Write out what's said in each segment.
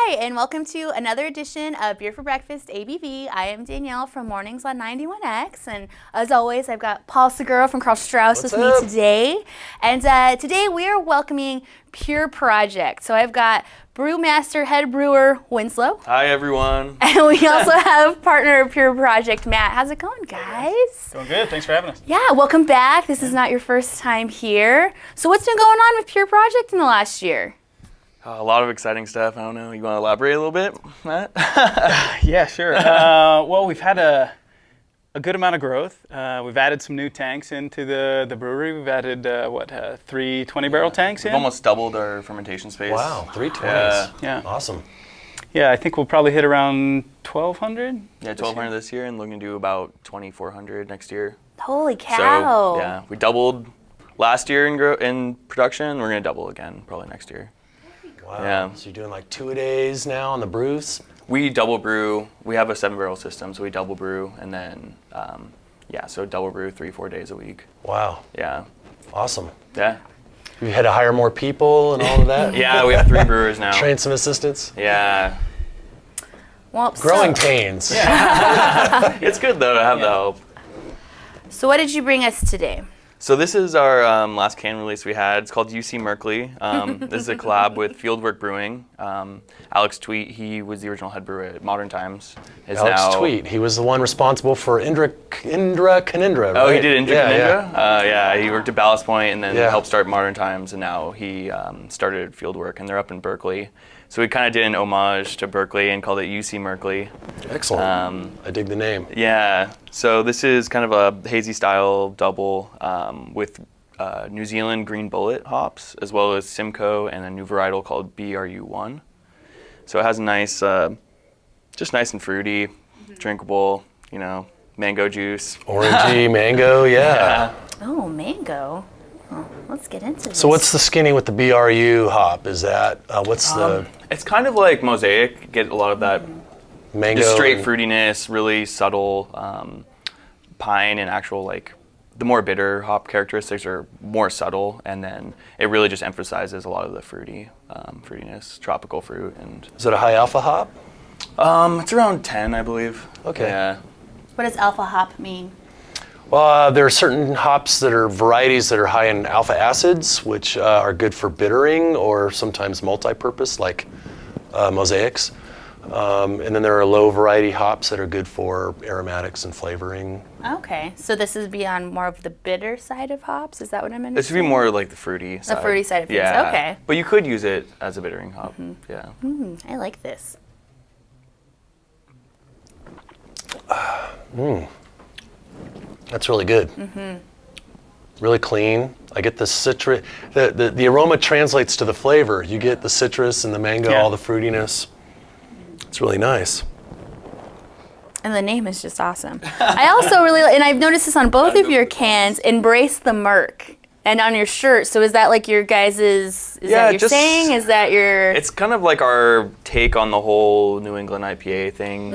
Hi, and welcome to another edition of Beer for Breakfast ABV. I am Danielle from Mornings on 91X, and as always, I've got Paul Segura from Carl Strauss with me today. And today we are welcoming Pure Project. So I've got Brewmaster Head Brewer Winslow. Hi, everyone. And we also have partner of Pure Project, Matt. How's it going, guys? Going good. Thanks for having us. Yeah, welcome back. This is not your first time here. So what's been going on with Pure Project in the last year? A lot of exciting stuff. I don't know. You want to elaborate a little bit, Matt? Yeah, sure. Well, we've had a good amount of growth. We've added some new tanks into the brewery. We've added, 3 20-barrel tanks in? We've almost doubled our fermentation space. Wow, 3 20s. Yeah. Awesome. Yeah, I think we'll probably hit around 1,200. Yeah, 1,200 this year and looking to do about 2,400 next year. Holy cow. So, yeah, we doubled last year in production. We're going to double again probably next year. Wow. Yeah. So you're doing like 2-a-days now on the brews? We double brew. We have a 7-barrel system, so we double brew and then, so double brew 3-4 days a week. Wow. Yeah. Awesome. Yeah. You had to hire more people and all of that? Yeah, we have 3 brewers now. Train some assistants? Yeah. Well, Growing pains. Yeah. It's good, though, to have the help. So what did you bring us today? So this is our last can release we had. It's called UC Merkley. This is a collab with Fieldwork Brewing. Alex Tweet, he was the original head brewer at Modern Times. Alex Tweet, he was the one responsible for Indra Canindra, right? Oh, he did Indra Canindra? Yeah, he worked at Ballast Point and then Yeah. helped start Modern Times, and now he started Fieldwork, and they're up in Berkeley. So we kind of did an homage to Berkeley and called it UC Merkley. Excellent. I dig the name. Yeah, so this is kind of a hazy style double with New Zealand Green Bullet hops, as well as Simcoe and a new varietal called BRU1. So it has a nice, just nice and fruity, drinkable, mango juice. Orangey, mango, yeah. Oh, mango. Oh, let's get into this. So what's the skinny with the BRU hop? Is that, what's the It's kind of like Mosaic, get a lot of that mango? just straight fruitiness, really subtle pine and actual the more bitter hop characteristics are more subtle, and then it really just emphasizes a lot of the fruitiness, tropical fruit. And Is it a high alpha hop? it's around 10, I believe. Okay. Yeah. What does alpha hop mean? Well, there are certain hops that are varieties that are high in alpha acids, which are good for bittering or sometimes multi-purpose, like mosaics. And then there are low variety hops that are good for aromatics and flavoring. Okay, so this is beyond more of the bitter side of hops? Is that what I'm understanding? This would be more like the fruity side. The fruity side of things, Yeah. okay. But you could use it as a bittering hop. Yeah. I like this. That's really good. Really clean. I get the citrus. The aroma translates to the flavor. You get the citrus and the mango, Yeah. all the fruitiness. It's really nice. And the name is just awesome. I also really, and I've noticed this on both of your cans, embrace the Merc. And on your shirt, so is that like your guys's, is that your saying? Is that your... It's kind of like our take on the whole New England IPA thing.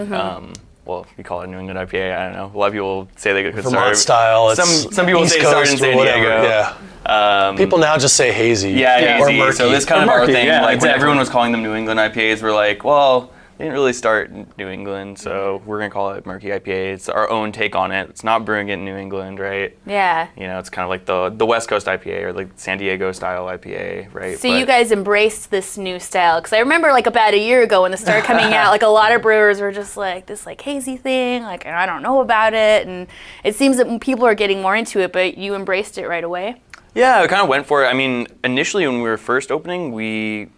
Well, we call it New England IPA, I don't know. A lot of people say they could Vermont start. style. It's some people East say start in Coast San or whatever, Diego. Yeah. People now just say hazy. Yeah, or hazy. murky. So this kind of our murky, thing. yeah, When exactly. everyone was calling them New England IPAs, we're like, well, they didn't really start in New England, so we're gonna call it Murky IPA. It's our own take on it. It's not brewing it in New England, right? Yeah. It's kind of like the West Coast IPA or like San Diego style IPA, right? So you guys embraced this new style, because I remember about a year ago when this started coming out, a lot of brewers were just like this hazy thing, I don't know about it, and it seems that people are getting more into it, but you embraced it right away. Yeah, we kind of went for it. I mean, initially when we were first opening, we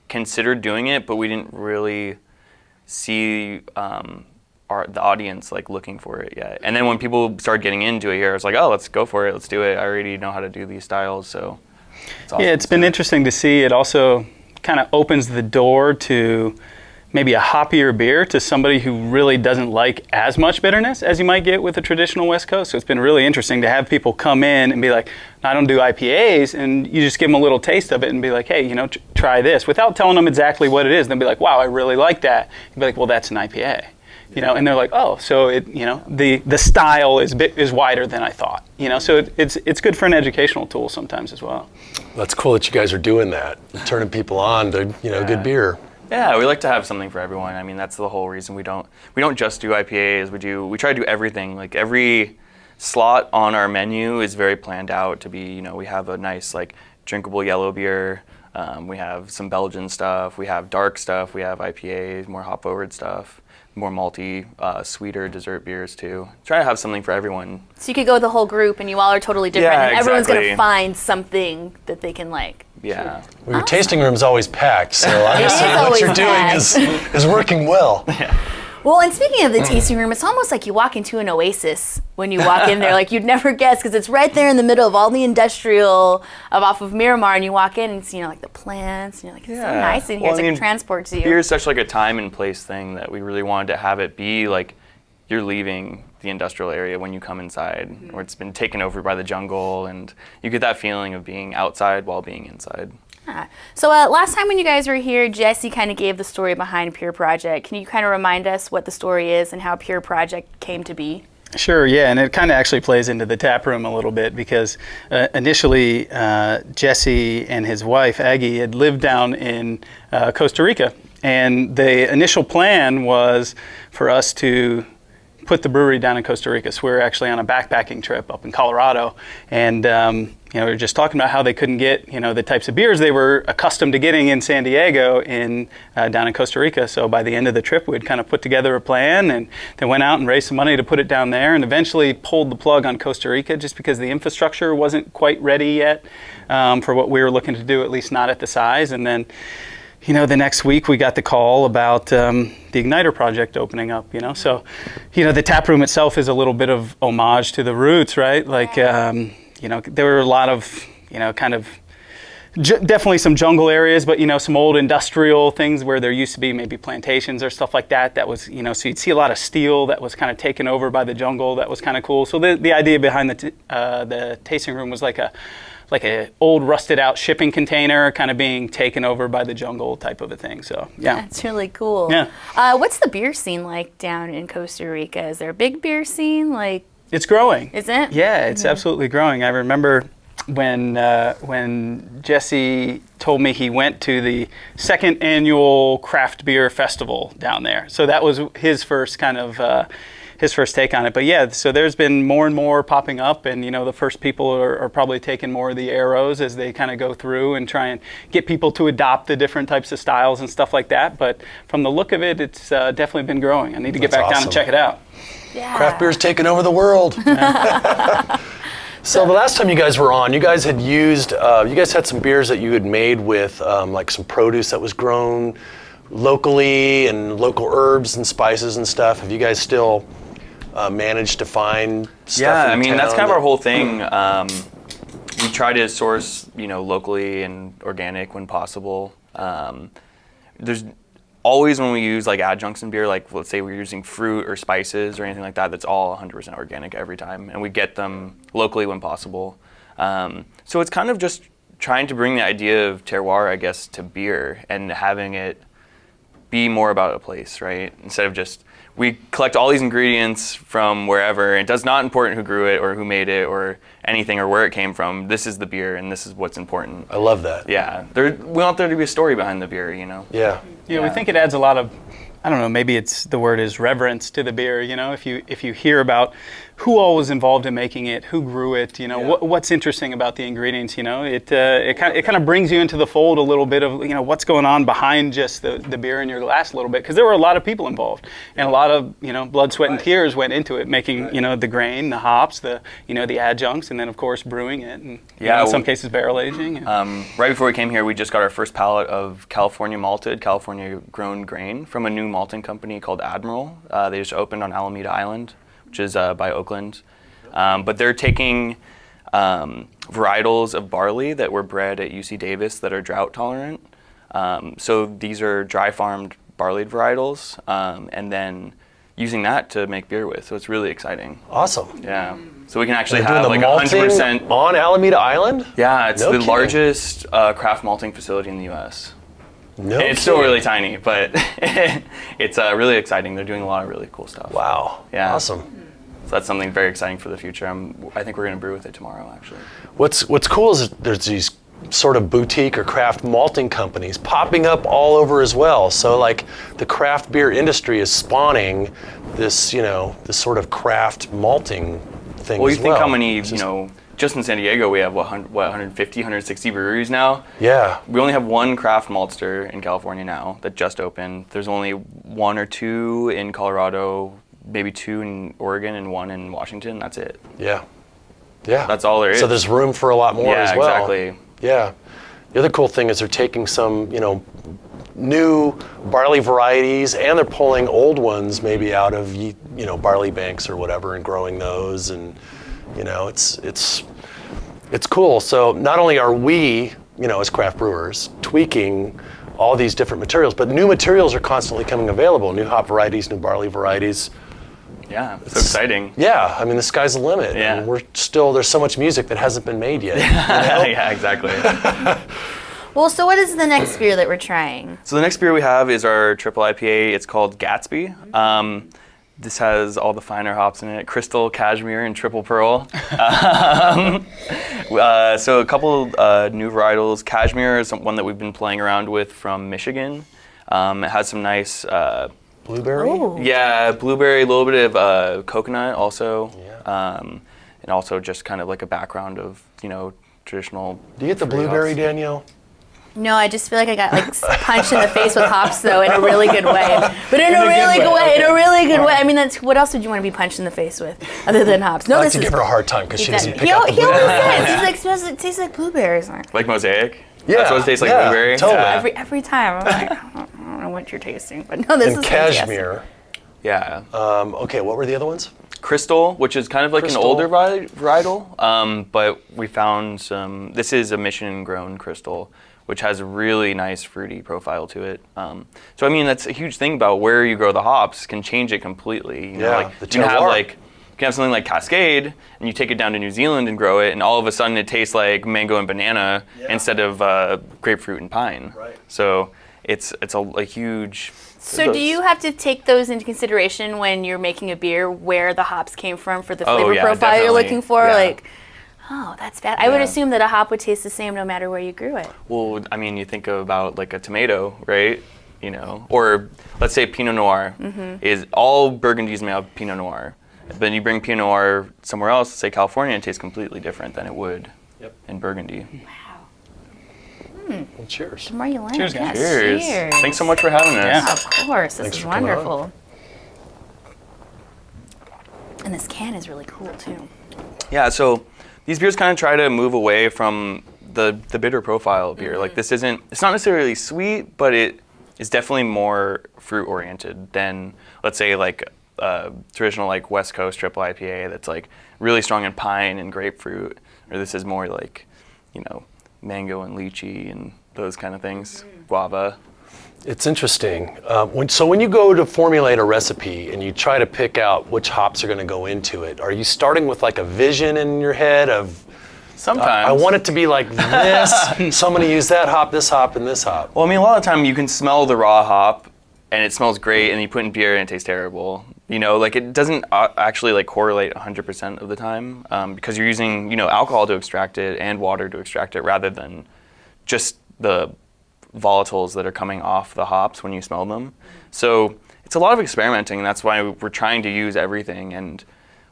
considered doing it, but we didn't really see the audience looking for it yet. And then when people started getting into it here, I was like, oh, let's go for it. Let's do it. I already know how to do these styles, so it's awesome. Yeah, it's been interesting to see. It also kind of opens the door to maybe a hoppier beer to somebody who really doesn't like as much bitterness as you might get with a traditional West Coast. So it's been really interesting to have people come in and be like, I don't do IPAs, and you just give them a little taste of it and be like, hey, try this, without telling them exactly what it is. They'll be like, wow, I really like that. You'd be like, well, that's an IPA. And they're like, oh, so the style is wider than I thought. So it's good for an educational tool sometimes as well. That's cool that you guys are doing that, turning people on to good beer. Yeah, we like to have something for everyone. I mean, that's the whole reason we don't just do IPAs. We try to do everything. Like every slot on our menu is very planned out to be, we have a nice like drinkable yellow beer. We have some Belgian stuff. We have dark stuff. We have IPAs, more hop forward stuff, more malty, sweeter dessert beers too. Try to have something for everyone. So you could go with the whole group and you all are totally different Yeah, and everyone's going exactly. to find something that they can like. Yeah. Well, your tasting room's always packed, so obviously is what always you're doing packed. is working well. Well, and speaking of the tasting room, it's almost like you walk into an oasis when you walk in there. Like you'd never guess because it's right there in the middle of all the industrial off of Miramar, and you walk in and see like the plants, and you're like, it's so nice in here. Well, It's I like mean, it transports you. Beer is such like a time and place thing that we really wanted to have it be like you're leaving the industrial area when you come inside, or it's been taken over by the jungle, and you get that feeling of being outside while being inside. So last time when you guys were here, Jesse kind of gave the story behind Pure Project. Can you kind of remind us what the story is and how Pure Project came to be? Sure, yeah, and it kind of actually plays into the tap room a little bit because initially Jesse and his wife, Aggie, had lived down in Costa Rica. And the initial plan was for us to put the brewery down in Costa Rica. So we were actually on a backpacking trip up in Colorado. And we were just talking about how they couldn't get, the types of beers they were accustomed to getting in San Diego down in Costa Rica. So by the end of the trip, we'd kind of put together a plan and then went out and raised some money to put it down there and eventually pulled the plug on Costa Rica just because the infrastructure wasn't quite ready yet for what we were looking to do, at least not at the size. And then, the next week we got the call about the Igniter project opening up, So, the tap room itself is a little bit of homage to the roots, right? Like, there were a lot of, definitely some jungle areas, but, some old industrial things where there used to be maybe plantations or stuff like that. That was, so you'd see a lot of steel that was kind of taken over by the jungle. That was kind of cool. So the idea behind the tasting room was like a old rusted out shipping container kind of being taken over by the jungle type of a thing. So yeah. That's really cool. Yeah. What's the beer scene like down in Costa Rica? Is there a big beer scene? It's growing. Is it? Yeah, it's absolutely growing. I remember when Jesse told me he went to the second annual craft beer festival down there. So that was his first kind of his first take on it. But yeah, so there's been more and more popping up, and the first people are probably taking more of the arrows as they kind of go through and try and get people to adopt the different types of styles and stuff like that. But from the look of it, it's definitely been growing. I need to get back down and check it out. Yeah. Craft beer's taking over the world. So the last time you guys were on, you guys had had some beers that you had made with like some produce that was grown locally and local herbs and spices and stuff. Have you guys still managed to find stuff? Yeah, in that's town kind of our whole thing. We try to source, locally and organic when possible. There's always when we use like adjuncts in beer, like let's say we're using fruit or spices or anything like that, that's all 100% organic every time, and we get them locally when possible. So it's kind of just trying to bring the idea of terroir, I guess, to beer and having it be more about a place, right? Instead of just, we collect all these ingredients from wherever. It does not important who grew it or who made it or anything or where it came from. This is the beer and this is what's important. I love that. Yeah, we want there to be a story behind the beer, Yeah. Yeah, we think it adds a lot of, I don't know, maybe the word is reverence to the beer. If you hear about who all was involved in making it, who grew it, what's interesting about the ingredients, it kind of brings you into the fold a little bit of, what's going on behind just the beer in your glass a little bit, because there were a lot of people involved and a lot of, blood, sweat, and tears went into it, making, the grain, the hops, the adjuncts, and then of course brewing it, and in some cases barrel aging. Right before we came here, we just got our first pallet of California malted, California grown grain from a new malting company called Admiral. They just opened on Alameda Island, which is by Oakland. But they're taking varietals of barley that were bred at UC Davis that are drought tolerant. So these are dry farmed barley varietals, and then using that to make beer with. So it's really exciting. Awesome. Yeah. So we can actually They're have doing like the malting 100%. on Alameda Island? Yeah, it's No the kidding. largest craft malting facility in the U.S. No. And it's still really tiny, but it's really exciting. They're doing a lot of really cool stuff. Wow. Yeah. Awesome. So that's something very exciting for the future. I think we're going to brew with it tomorrow, actually. What's cool is there's these sort of boutique or craft malting companies popping up all over as well. So like the craft beer industry is spawning this, this sort of craft malting thing Well, as you think well. how many, just in San Diego we have 150, 160 breweries now? Yeah. We only have one craft maltster in California now that just opened. There's only 1 or 2 in Colorado, maybe 2 in Oregon and 1 in Washington. That's it. Yeah. Yeah. That's all there is. So there's room for a lot more as well. Yeah, exactly. Yeah. The other cool thing is they're taking some, new barley varieties, and they're pulling old ones maybe out of, barley banks or whatever, and growing those, and it's cool. So not only are we, as craft brewers, tweaking all these different materials, but new materials are constantly coming available. New hop varieties, new barley varieties. Yeah, it's so exciting. Yeah, I mean, the sky's the limit. Yeah. And there's so much music that hasn't been made yet. Yeah, exactly. Well, so what is the next beer that we're trying? So the next beer we have is our triple IPA. It's called Gatsby. This has all the finer hops in it: Crystal, Cashmere, and Triple Pearl. So a couple new varietals. Cashmere is one that we've been playing around with from Michigan. It has some nice Blueberry? Ooh. yeah, blueberry, a little bit of coconut also. Yeah. And also just kind of like a background of, traditional. Do you get the fruit blueberry, hops. Danielle? No, I just feel like I got punched in the face with hops though, in a really good way. But in a really good way. In a really good way. I mean, what else would you want to be punched in the face with other than hops? No, I like this to is. give her a hard time because she doesn't pick He up the always blueberry. says it tastes like blueberries. Like Mosaic? Yeah, That's what it tastes like, yeah, blueberry? totally. Yeah. Every time I'm like, I don't know what you're tasting, but no, this And is fantastic. cashmere. Yeah. Okay, what were the other ones? Crystal, which is kind of like Crystal. an older varietal, but we found this is a mission-grown Crystal, which has a really nice fruity profile to it. So I mean, that's a huge thing about where you grow the hops can change it completely. The you can have terroir. you can have something like Cascade, and you take it down to New Zealand and grow it, and all of a sudden it tastes like mango and banana instead of grapefruit and pine. Right. So it's a huge. So do you have to take those into consideration when you're making a beer, where the hops came from for the flavor yeah, profile you're definitely. looking for? Yeah. Like, oh, that's bad. I would Yeah. assume that a hop would taste the same no matter where you grew it. Well, I mean, you think about like a tomato, right? Or let's say Pinot Noir is all Burgundy is made of Pinot Noir. Then you bring Pinot Noir somewhere else, say California, and it tastes completely different than it would in Burgundy. Well, cheers. The more you learn. Cheers, guys. Cheers. Cheers. Thanks so much for having us. Yeah. Of course, this Thanks is for coming on. wonderful. And this can is really cool too. Yeah, so these beers kind of try to move away from the bitter profile of beer. Like it's not necessarily sweet, but it is definitely more fruit oriented than, let's say, like traditional like West Coast triple IPA that's like really strong in pine and grapefruit, or this is more like, mango and lychee and those kind of things, guava. It's interesting. When you go to formulate a recipe and you try to pick out which hops are going to go into it, are you starting with like a vision in your head of, Sometimes. I want it to be like this, so I'm going to use that hop, and this hop? Well, I mean, a lot of the time you can smell the raw hop and it smells great, and you put in beer and it tastes terrible. Like it doesn't actually like correlate 100% of the time because you're using, alcohol to extract it and water to extract it rather than just the volatiles that are coming off the hops when you smell them. So it's a lot of experimenting, and that's why we're trying to use everything. And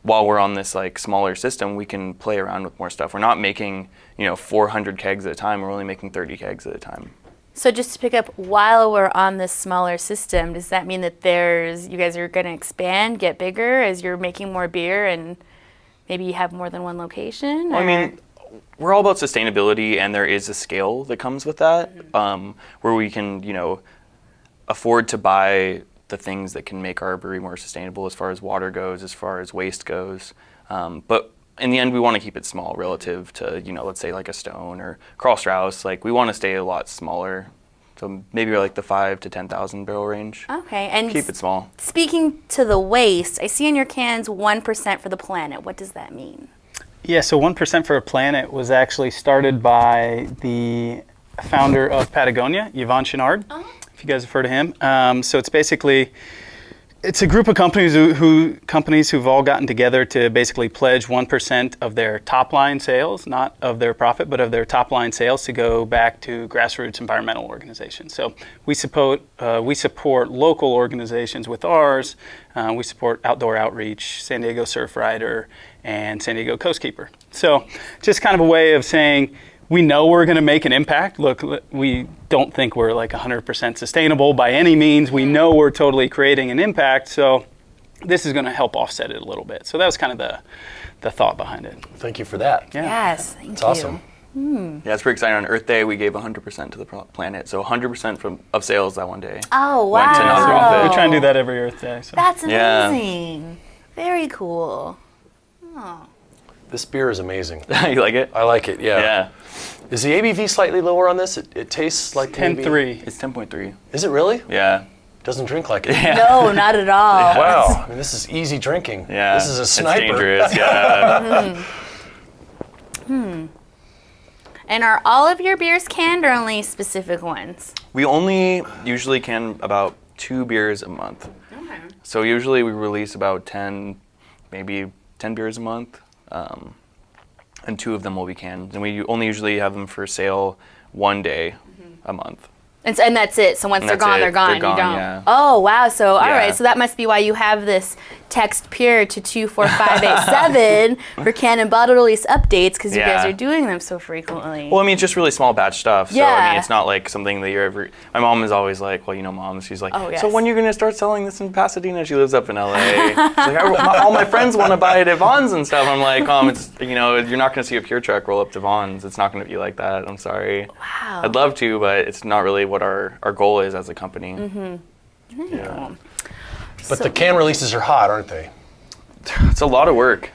while we're on this like smaller system, we can play around with more stuff. We're not making 400 kegs at a time. We're only making 30 kegs at a time. So just to pick up, while we're on this smaller system, does that mean that you guys are going to expand, get bigger as you're making more beer, and maybe you have more than one location? Well, I or- mean, we're all about sustainability, and there is a scale that comes with that, where we can, afford to buy the things that can make our brewery more sustainable as far as water goes, as far as waste goes. But in the end, we want to keep it small relative to, let's say like a Stone or Carl Strauss. Like we want to stay a lot smaller. So maybe like the 5,000 to 10,000 barrel range. Okay, and Keep it small. speaking to the waste, I see in your cans 1% for the planet. What does that mean? Yeah, so 1% for a Planet was actually started by the founder of Patagonia, Yvon Chouinard, if you guys have heard of him. So it's basically, It's a group of companies who've all gotten together to basically pledge 1% of their top line sales, not of their profit, but of their top line sales, to go back to grassroots environmental organizations. So we support local organizations with ours. We support Outdoor Outreach, San Diego Surf Rider, and San Diego Coastkeeper. So just kind of a way of saying, we know we're going to make an impact. Look, we don't think we're like 100% sustainable by any means. We know we're totally creating an impact, so this is going to help offset it a little bit. So that was kind of the thought behind it. Thank you for that. Yeah. Yes, thank It's you. awesome. Yeah, it's pretty exciting. On Earth Day, we gave 100% to the planet. So 100% of sales that one day. Oh, Went to wow. nonprofit. We try and do that every Earth Day. So. That's Yeah. amazing. Very cool. Oh. This beer is amazing. You like it? I like it, yeah. Yeah. Is the ABV slightly lower on this? It tastes like maybe- 10-3. It's 10.3. Is it really? Yeah. Doesn't drink like it. No, not at all. Wow, I mean, this is easy drinking. Yeah. This is a sniper. It's dangerous. Yeah. And are all of your beers canned or only specific ones? We only usually can about 2 beers a month. Okay. So usually we release about 10, maybe 10 beers a month, and 2 of them will be canned. And we only usually have them for sale one day a month. And that's it. So once And they're that's gone, it. they're gone. They're gone, you don't. yeah. Oh wow. So all Yeah. right. So that must be why you have this text Pure to 24587 for can and bottle release updates, because you guys Yeah. are doing them so frequently. Well, I mean, it's just really small batch stuff. So, I Yeah. mean, it's not like something that you're ever... My mom is always like, well, you know, Mom, she's like, Oh, yes. so when are you going to start selling this in Pasadena? She lives up in LA. She's like, all my friends want to buy it at Vaughn's and stuff. I'm like, it's, you know, you're not going to see a Pure truck roll up to Vaughn's. It's not going to be like that. I'm sorry. Wow. I'd love to, but it's not really what our goal is as a company. Yeah. But the can releases are hot, aren't they? It's a lot of work.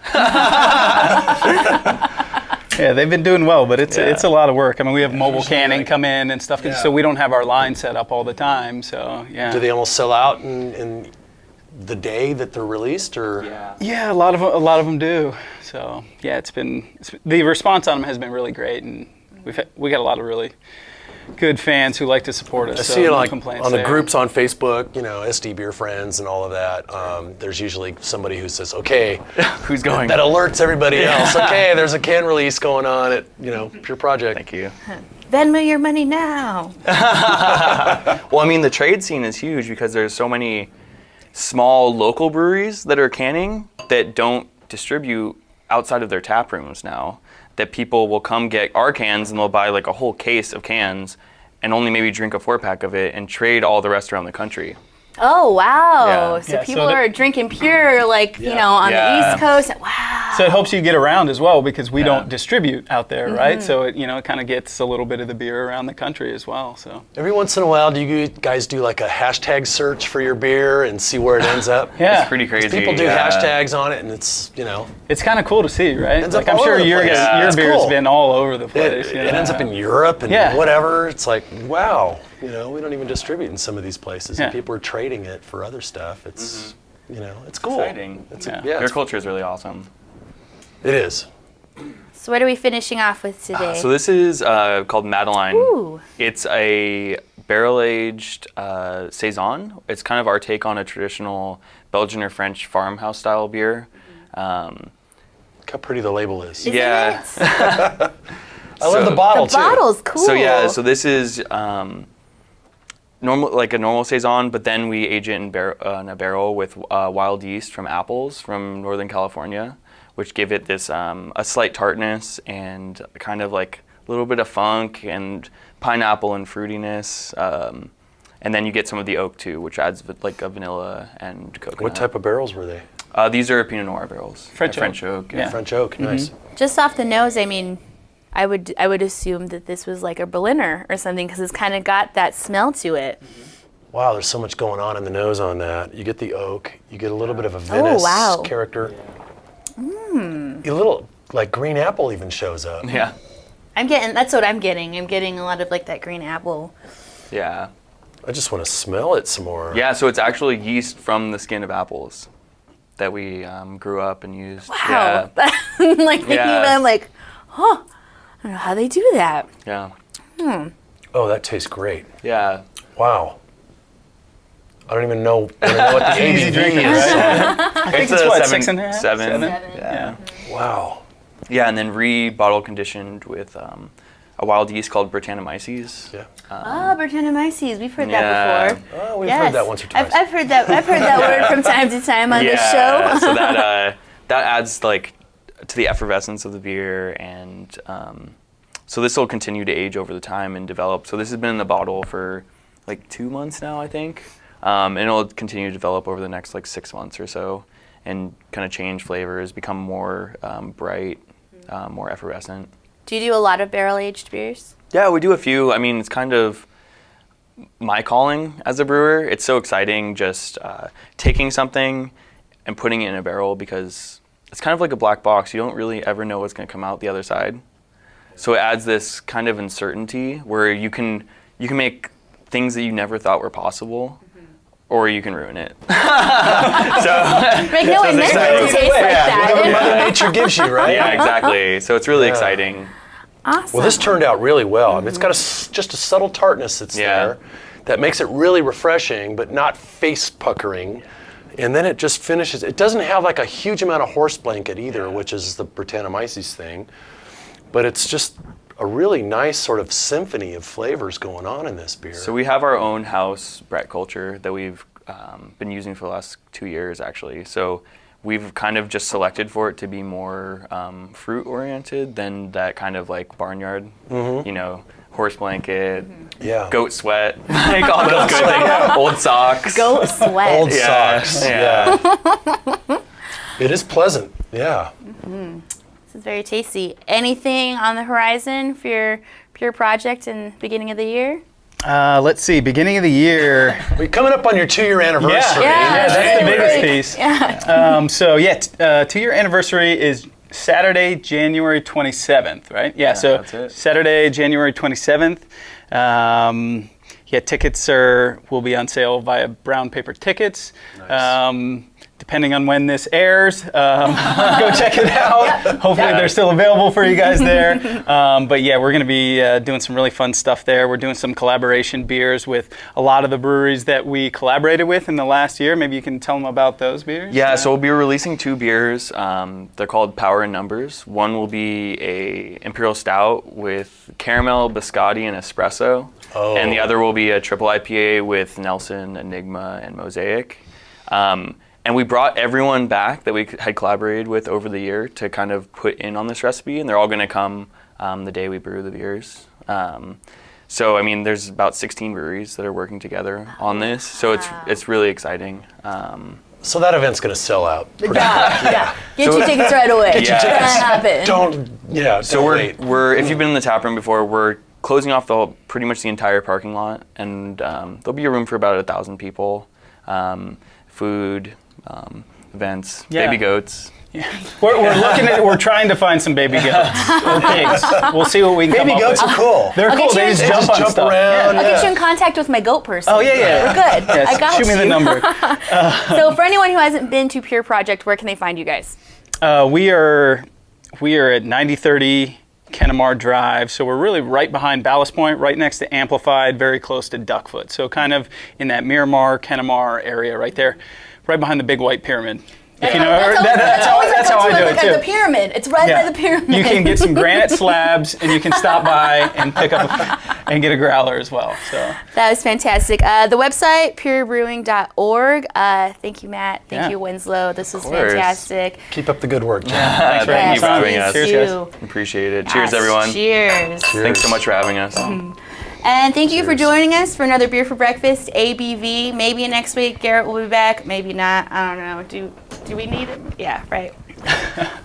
Yeah, they've been doing well, but it's Yeah. a lot of work. I mean, we have mobile usually canning like- come in and stuff, Yeah. so we don't have our line set up all the time. So yeah. Do they almost sell out in the day that they're released, or? Yeah, a lot of them do. So yeah, the response on them has been really great, and we got a lot of really good fans who like to support us. I so see it no like complaints on the there. groups on Facebook, you know, SD Beer Friends and all of that. There's usually somebody who says, okay, Who's going? that alerts everybody else. Okay, there's a can release going on at, you know, Pure Project. Thank you. Venmo your money now. Well, I mean, the trade scene is huge because there's so many small local breweries that are canning that don't distribute outside of their tap rooms now. That people will come get our cans and they'll buy like a whole case of cans and only maybe drink a 4-pack of it and trade all the rest around the country. Oh wow. Yeah. So Yeah, so people the- are drinking Pure, like you know, on the Yeah. East Coast. Wow. So it helps you get around as well, because we Yeah. don't distribute out there, right? Mm-hmm. So it kind of gets a little bit of the beer around the country as well. So Every once in a while, do you guys do like a hashtag search for your beer and see where it ends up? yeah, It's pretty crazy. People do yeah. hashtags on it, and it's, you know, it's kind of cool to see, right? Ends up Like I'm all sure over the your place. Yeah. your It's beer's cool. been all over the it, place. it you know? ends up in Europe and Yeah. whatever. It's like, wow, you know, we don't even distribute in some of these places, and Yeah. people are trading it for other stuff. It's, you know, it's cool. Exciting. It's, Yeah. yeah, Your culture is really awesome. it is. So what are we finishing off with today? So this is called Madeline. Ooh. It's a barrel-aged saison. It's kind of our take on a traditional Belgian or French farmhouse style beer. Look how pretty the label is. Isn't yeah. it? I love the bottle The too. bottle's cool. So yeah, so this is normal, like a normal saison, but then we age it in a barrel with wild yeast from apples from Northern California, which give it this a slight tartness and kind of like a little bit of funk and pineapple and fruitiness. And then you get some of the oak too, which adds like a vanilla and coconut. What type of barrels were they? These are Pinot Noir barrels. French French oak. oak. Yeah. French oak, nice. Just off the nose, I mean, I would assume that this was like a Berliner or something, because it's kind of got that smell to it. Wow, there's so much going on in the nose on that. You get the oak, you get a little bit of a Venice wow. character. A little, like green apple even shows up. Yeah. That's what I'm getting. I'm getting a lot of like that green apple. Yeah. I just want to smell it some more. Yeah, so it's actually yeast from the skin of apples that we grew up and used. Wow. Yeah. Like thinking Yeah. about it, I'm like, huh, I don't know how they do that. Yeah. Oh, that tastes great. Yeah. Wow. I don't even know what the ABV is. I think it's what, 6.5? Seven. Yeah. Wow. Yeah, and then re-bottle conditioned with a wild yeast called Brettanomyces. Yeah. Brettanomyces. We've heard Yeah. that before. Oh, we've heard that once or twice. I've heard that word from time to time on this show. So that adds like to the effervescence of the beer, and so this will continue to age over the time and develop. So this has been in the bottle for like 2 months now, I think, and it'll continue to develop over the next like 6 months or so, and kind of change flavors, become more bright, more effervescent. Do you do a lot of barrel-aged beers? Yeah, we do a few. I mean, it's kind of my calling as a brewer. It's so exciting just taking something and putting it in a barrel, because it's kind of like a black box. You don't really ever know what's going to come out the other side. So it adds this kind of uncertainty where you can make things that you never thought were possible, or you can ruin it. Like, no one meant it to taste like that. Whatever Mother Nature gives you, right? Yeah, exactly. So it's really exciting. Awesome. Well, this turned out really well. I mean, it's got just a subtle tartness that's there that makes it really refreshing, but not face puckering. And then it just finishes. It doesn't have like a huge amount of horse blanket either, which is the Brettanomyces thing. But it's just a really nice sort of symphony of flavors going on in this beer. So we have our own house Brett culture that we've been using for the last 2 years, actually. So we've kind of just selected for it to be more fruit oriented than that kind of like barnyard, horse blanket, goat sweat, like all those good things, old socks. Goat sweat. Old socks. Yeah. It is pleasant. Yeah. This is very tasty. Anything on the horizon for your Pure Project in beginning of the year? Let's see, beginning of the year. We're coming up on your 2-year anniversary. Yeah, That's the biggest big. piece. Yeah. 2-year anniversary is Saturday, January 27th, right? Yeah, so that's it. Saturday, January 27th. Tickets will be on sale via brown paper tickets. Nice. Depending on when this airs, go check it out. Hopefully they're still available for you guys there. But yeah, we're going to be doing some really fun stuff there. We're doing some collaboration beers with a lot of the breweries that we collaborated with in the last year. Maybe you can tell them about those beers. Yeah, so we'll be releasing 2 beers. They're called Power in Numbers. One will be a Imperial Stout with caramel, biscotti, and espresso. Oh. And the other will be a triple IPA with Nelson, Enigma, and Mosaic. And we brought everyone back that we had collaborated with over the year to kind of put in on this recipe, and they're all going to come the day we brew the beers. So, I mean, there's about 16 breweries that are working together on this, so it's really exciting. So that event's going to sell out. Yeah. Get your tickets right away. Get your tickets. Happen. Don't wait. we're if you've been in the tap room before, we're closing off pretty much the entire parking lot, and there'll be a room for about 1,000 people. Food, events, baby goats. Yeah. We're trying to find some baby goats or pigs. We'll see what we can come up with. Baby goats are cool. They're cool. They just jump on stuff. around. I'll get you in contact with my goat person. Oh, yeah. We're good. Yes, I got shoot me the number. So for anyone who hasn't been to Pure Project, where can they find you guys? We are at 9030 Kennemar Drive, so we're really right behind Ballast Point, right next to Amplified, very close to Duckfoot. So kind of in that Miramar, Kennemar area right there, right behind the big white pyramid. If you know, that's how I do it too. At the pyramid. It's right by the pyramid. You can get some granite slabs, and you can stop by and pick up and get a growler as well. So that was fantastic. The website purebrewing.org. Thank you, Matt. Thank you, Winslow. This was fantastic. Keep up the good work, John. Thank you for having us. Cheers, guys. Appreciate it. Cheers, everyone. Cheers. Thanks so much for having us. And thank you for joining us for another Beer for Breakfast ABV. Maybe next week Garrett will be back. Maybe not. I don't know. Do we need him? Yeah, right.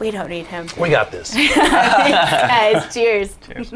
We don't need him. We got this. Thanks, guys. Cheers. Cheers.